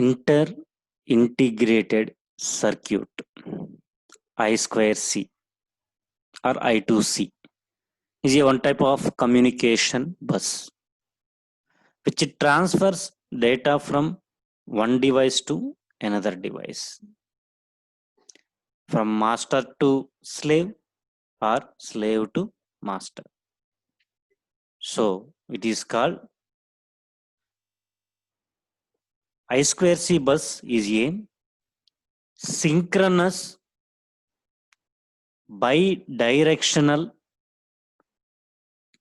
inter integrated circuit I2C or I2C is a one type of communication bus which transfers data from one device to another device, from master to slave or slave to master. So it is called I2C bus is a synchronous bidirectional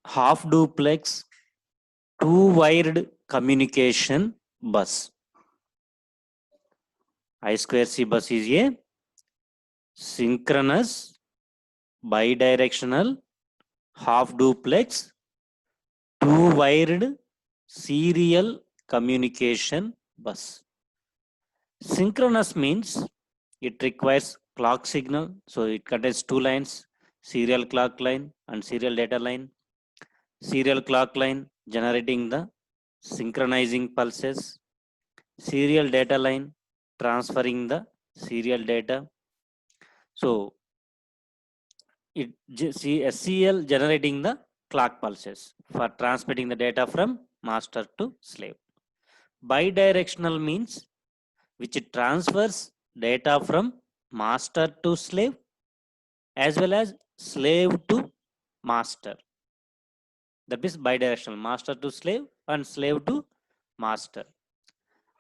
half duplex two wired communication bus. I2C bus is a synchronous bidirectional half duplex two wired serial communication bus. Synchronous means it requires clock signal, so it contains two lines, serial clock line and serial data line. Serial clock line generating the synchronizing pulses, serial data line transferring the serial data. So it SCL generating the clock pulses for transmitting the data from master to slave. Bidirectional means which transfers data from master to slave as well as slave to master. That is bidirectional, master to slave and slave to master.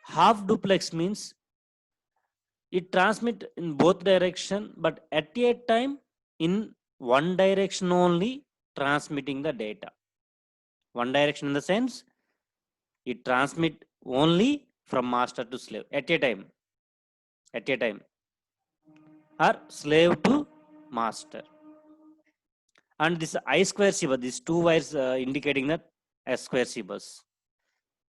Half duplex means it transmit in both direction, but at a time in one direction only transmitting the data. One direction in the sense it transmit only from master to slave at a time, or slave to master. And this I2C bus, these two wires indicating that I2C bus.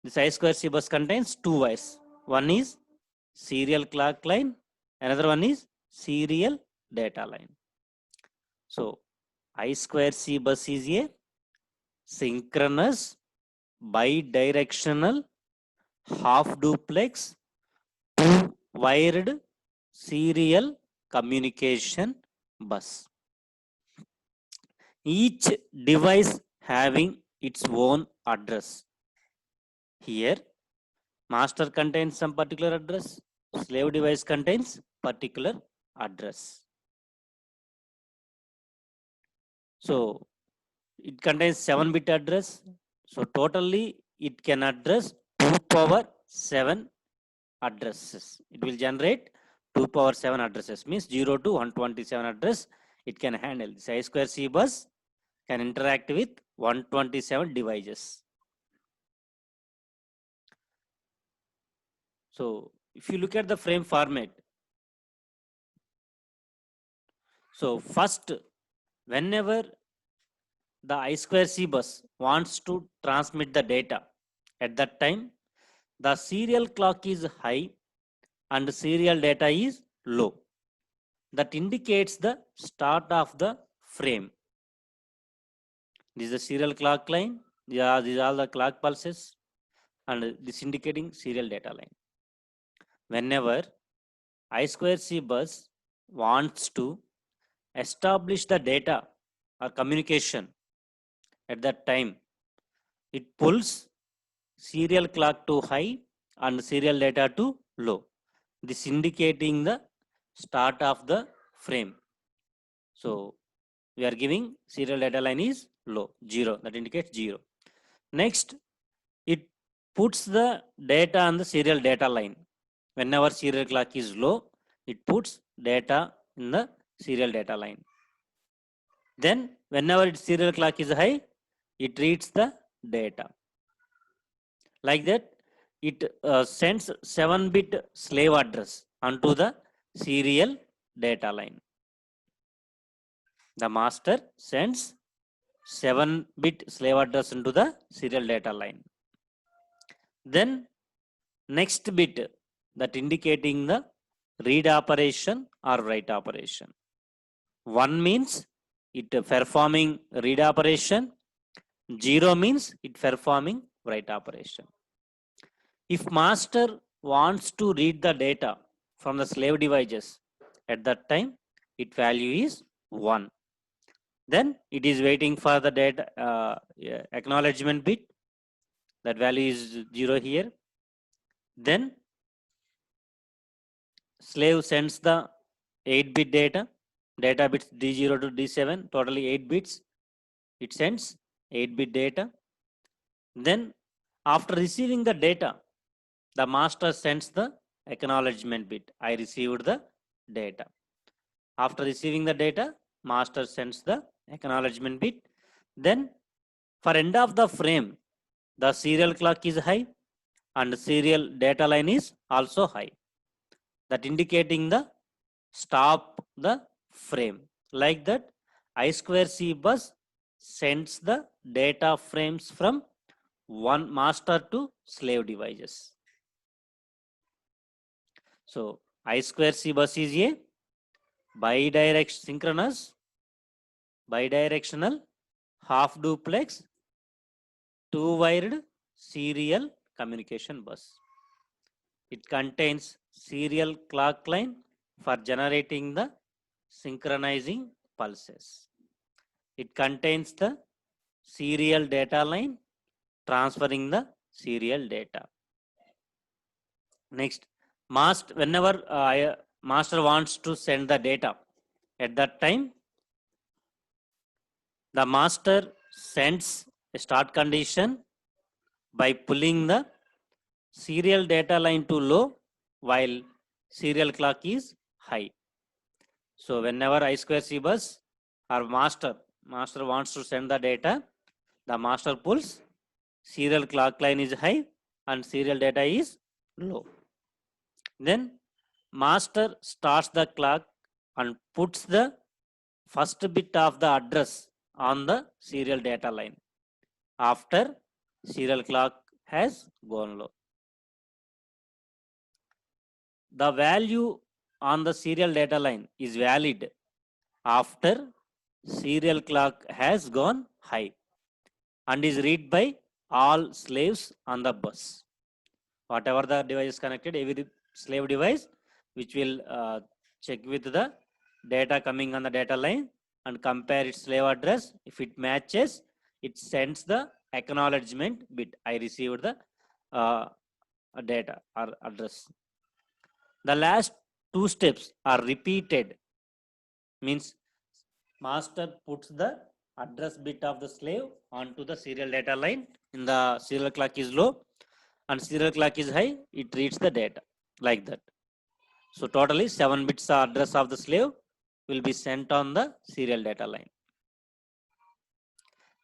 This I2C bus contains two wires. One is serial clock line, another one is serial data line. So I2C bus is a synchronous bidirectional half duplex two wired serial communication bus. Each device having its own address. Here, master contains some particular address, slave device contains particular address. So, it contains 7-bit address. So, totally it can address 2 power 7 addresses. It will generate 2 power 7 addresses, means 0 to 127 address it can handle. This I2C bus can interact with 127 devices. So if you look at the frame format, so first, whenever the I2C bus wants to transmit the data, at that time the serial clock is high and serial data is low. That indicates the start of the frame. This is the serial clock line. These are all the clock pulses, and this indicating serial data line. Whenever I2C bus wants to establish the data or communication, at that time it pulls serial clock to high and serial data to low. This indicating the start of the frame. So we are giving serial data line is low, 0, that indicates 0. Next, it puts the data on the serial data line. Whenever serial clock is low, it puts data in the serial data line. Then whenever its serial clock is high, it reads the data. Like that, it sends 7-bit slave address onto the serial data line. The master sends 7-bit slave address into the serial data line. Then next bit that indicating the read operation or write operation. 1 means it performing read operation. 0 means it performing write operation. If master wants to read the data from the slave devices, at that time its value is 1. Then it is waiting for the data acknowledgement bit, that value is 0 here. Then slave sends the 8-bit data bits D0 to D7, totally 8 bits. It sends 8-bit data. Then after receiving the data, the master sends the acknowledgement bit. I received the data. After receiving the data, master sends the acknowledgement bit. Then for end of the frame, the serial clock is high and serial data line is also high. That indicating the stop the frame. Like that, I2C bus sends the data frames from one master to slave devices. So I2C bus is a synchronous, bidirectional, half duplex, two-wired serial communication bus. It contains serial clock line for generating the synchronizing pulses. It contains the serial data line transferring the serial data. Next, whenever master wants to send the data, at that time the master sends a start condition by pulling the serial data line to low while serial clock is high. So whenever I2C bus or master wants to send the data, the master pulls serial clock line is high and serial data is low. Then master starts the clock and puts the first bit of the address on the serial data line after serial clock has gone low. The value on the serial data line is valid after serial clock has gone high and is read by all slaves on the bus. Whatever the device is connected, every slave device which will check with the data coming on the data line and compare its slave address. If it matches, it sends the acknowledgement bit. I received the data or address. The last two steps are repeated. Means master puts the address bit of the slave onto the serial data line. In the serial clock is low and serial clock is high, it reads the data like that. So totally 7 bits address of the slave will be sent on the serial data line.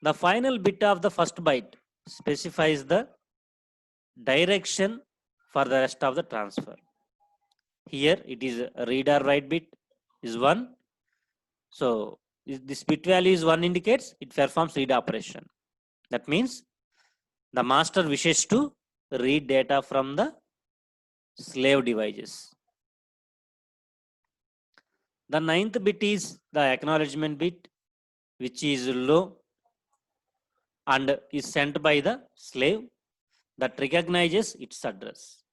The final bit of the first byte specifies the direction for the rest of the transfer. Here it is read or write bit is 1. So this bit value is 1 indicates it performs read operation. That means the master wishes to read data from the slave devices. The 9th bit is the acknowledgement bit, which is low and is sent by the slave that recognizes its address.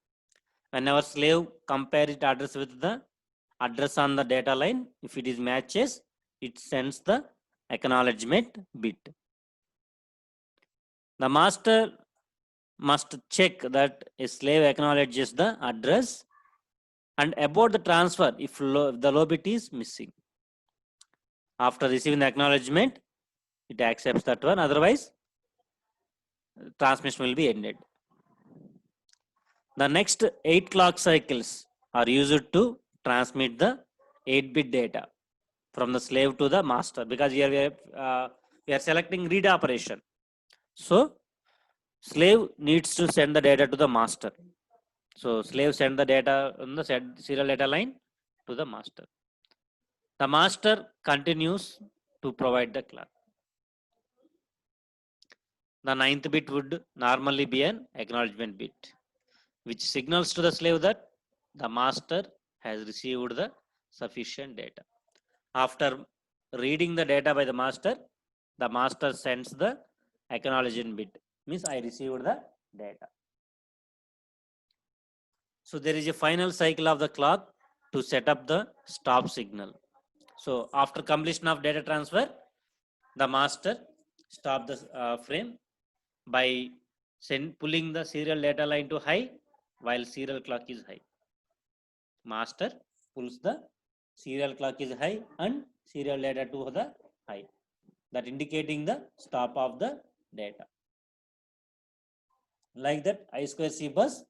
Whenever slave compare its address with the address on the data line, if it is matches, it sends the acknowledgement bit. The master must check that a slave acknowledges the address and abort the transfer if the low bit is missing. After receiving the acknowledgement, it accepts that one, otherwise transmission will be ended. The next 8 clock cycles are used to transmit the 8-bit data from the slave to the master, because here we are selecting read operation. So slave needs to send the data to the master. So slave send the data on the serial data line to the master. The master continues to provide the clock. The 9th bit would normally be an acknowledgement bit, which signals to the slave that the master has received the sufficient data. After reading the data by the master sends the acknowledgement bit, means I received the data. So there is a final cycle of the clock to set up the stop signal. So after completion of data transfer, the master stop the frame by pulling the serial data line to high while serial clock is high. Master pulls the serial clock is high and serial data to the high, that indicating the stop of the data. Like that, I2C bus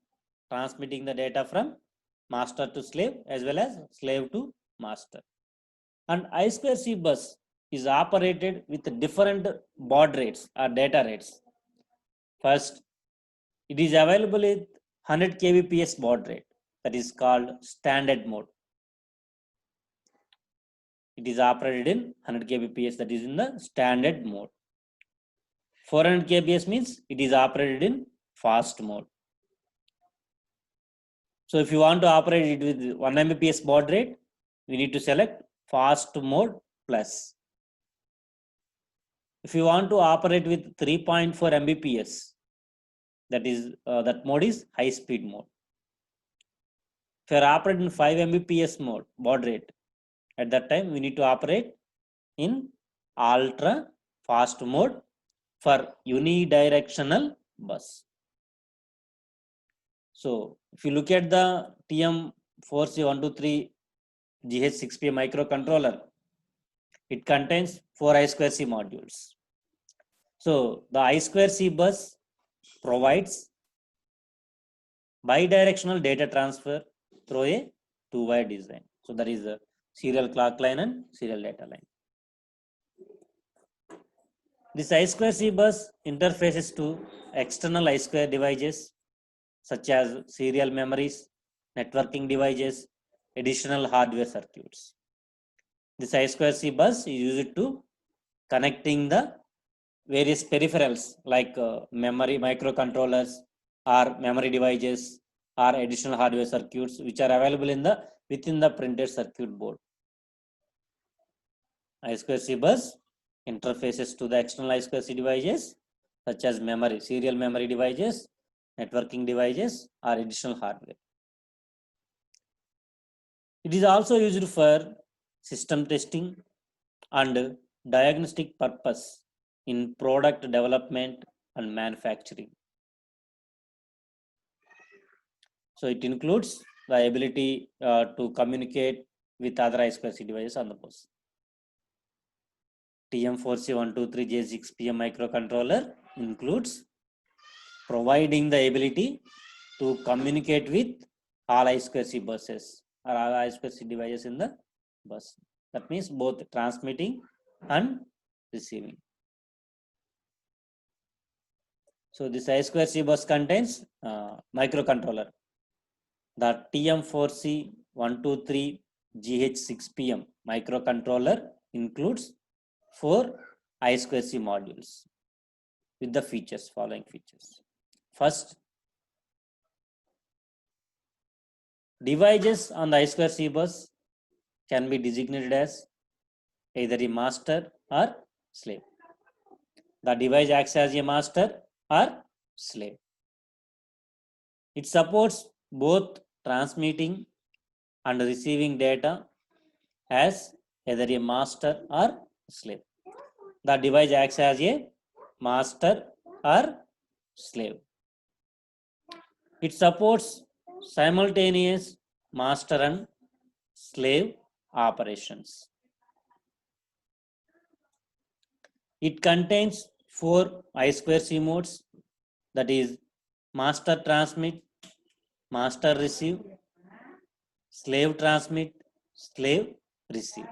transmitting the data from master to slave as well as slave to master. And I2C bus is operated with different baud rates or data rates. First, it is available with 100 kbps baud rate, that is called standard mode. It is operated in 100 kbps, that is in the standard mode. 400 kbps means it is operated in fast mode. So if you want to operate it with 1 Mbps baud rate, we need to select fast mode plus. If you want to operate with 3.4 Mbps, that is that mode is high speed mode. If you are operating 5 Mbps mode baud rate, at that time we need to operate in ultra fast mode for unidirectional bus. So if you look at the TM4C123 GH6P microcontroller, it contains 4 I2C modules. So the I2C bus provides bidirectional data transfer through a two-wire design. So that is a serial clock line and serial data line. This I2C bus interfaces to external I2 devices such as serial memories, networking devices, additional hardware circuits. This I2C bus is used to connecting the various peripherals like memory microcontrollers or memory devices or additional hardware circuits which are available in the within the printed circuit board. I2C bus interfaces to the external I2C devices such as memory, serial memory devices, networking devices or additional hardware. It is also used for system testing and diagnostic purpose in product development and manufacturing. So it includes the ability to communicate with other I2C devices on the bus. TM4C123J6PM microcontroller includes providing the ability to communicate with all I2C buses or all I2C devices in the bus. That means both transmitting and receiving. So this I2C bus contains microcontroller. The TM4C123GH6PM microcontroller includes 4 I2C modules with the following features. First, devices on the I2C bus can be designated as either a master or slave. The device acts as a master or slave. It supports both transmitting and receiving data as either a master or slave. The device acts as a master or slave. It supports simultaneous master and slave operations. It contains 4 I2C modes, that is master transmit, master receive, slave transmit, slave receive.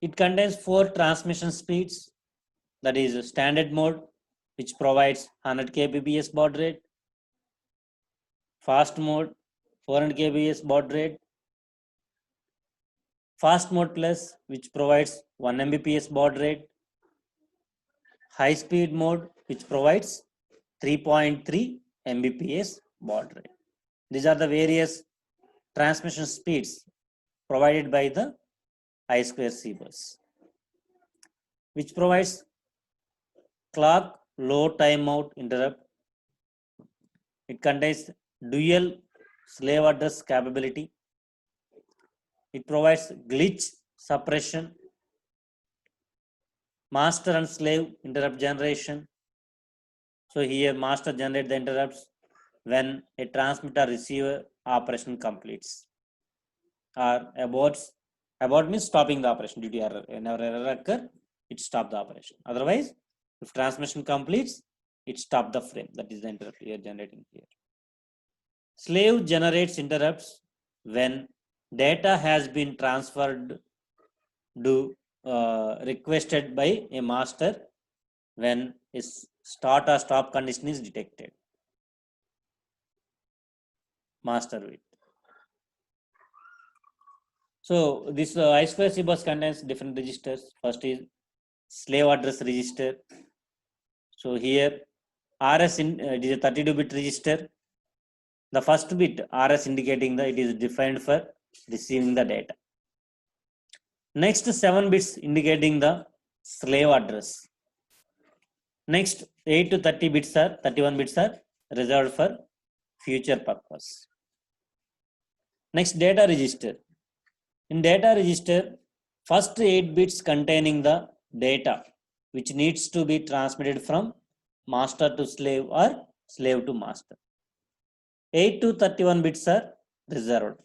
It contains 4 transmission speeds, that is standard mode, which provides 100 kbps baud rate, fast mode 400 kbps baud rate, fast mode plus, which provides 1 Mbps baud rate, high speed mode, which provides 3.3 Mbps baud rate. These are the various transmission speeds provided by the I2C bus, which provides clock low timeout interrupt. It contains dual slave address capability. It provides glitch suppression, master and slave interrupt generation. So here master generate the interrupts when a transmitter receiver operation completes or aborts. Abort means stopping the operation due to error. Whenever error occur, it stop the operation. Otherwise, if transmission completes, it stop the frame. That is the interrupt we are generating here. Slave generates interrupts when data has been transferred to requested by a master when is start or stop condition is detected. Master bit. So this I2C bus contains different registers. First is slave address register. So here RS it is a 32-bit register. The first bit RS indicating that it is defined for receiving the data. Next 7 bits indicating the slave address. Next 8 to 30 bits are 31 bits are reserved for future purpose. Next data register. In data register, first 8 bits containing the data which needs to be transmitted from master to slave or slave to master. 8 to 31 bits are reserved.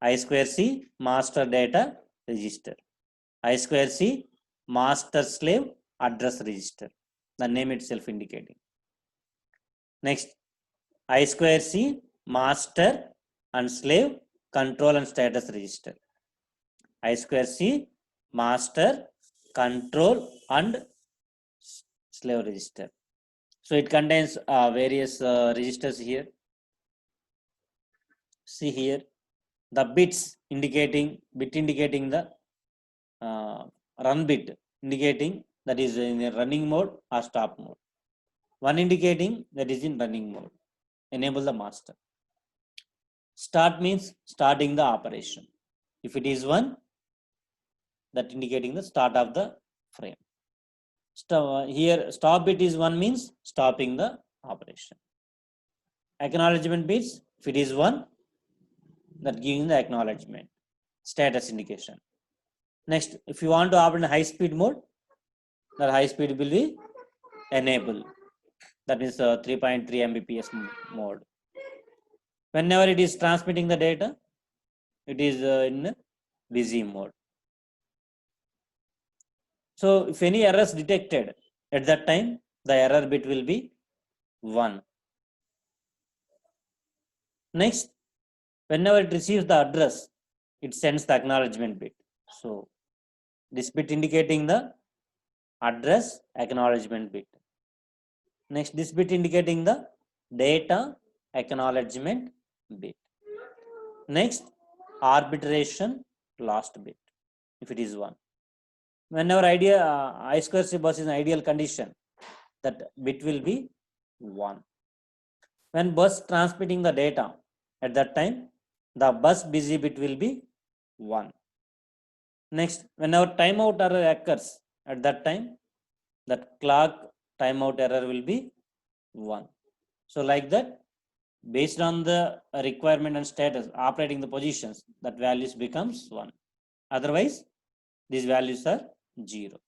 I2C master data register. I2C master slave address register. The name itself indicating. Next, I2C master and slave control and status register. I2C master control and slave register. So it contains various registers here. See here the bits indicating the run bit indicating that is in a running mode or stop mode. One indicating that is in running mode. Enable the master. Start means starting the operation. If it is 1, that indicating the start of the frame. Here stop bit is 1 means stopping the operation. Acknowledgement bits, if it is 1, that giving the acknowledgement status indication. Next, if you want to operate in high speed mode, that high speed will be enable. That is 3.3 Mbps mode. Whenever it is transmitting the data, it is in busy mode. So if any errors detected at that time, the error bit will be 1. Next, whenever it receives the address, it sends the acknowledgement bit. So this bit indicating the address acknowledgement bit. Next, this bit indicating the data acknowledgement bit. Next, arbitration last bit, if it is 1. Whenever I2C bus is an ideal condition, that bit will be 1. When bus transmitting the data, at that time, the bus busy bit will be 1. Next, whenever timeout error occurs, at that time, that clock timeout error will be 1. So like that, based on the requirement and status, operating the positions, that values becomes 1. Otherwise, these values are 0.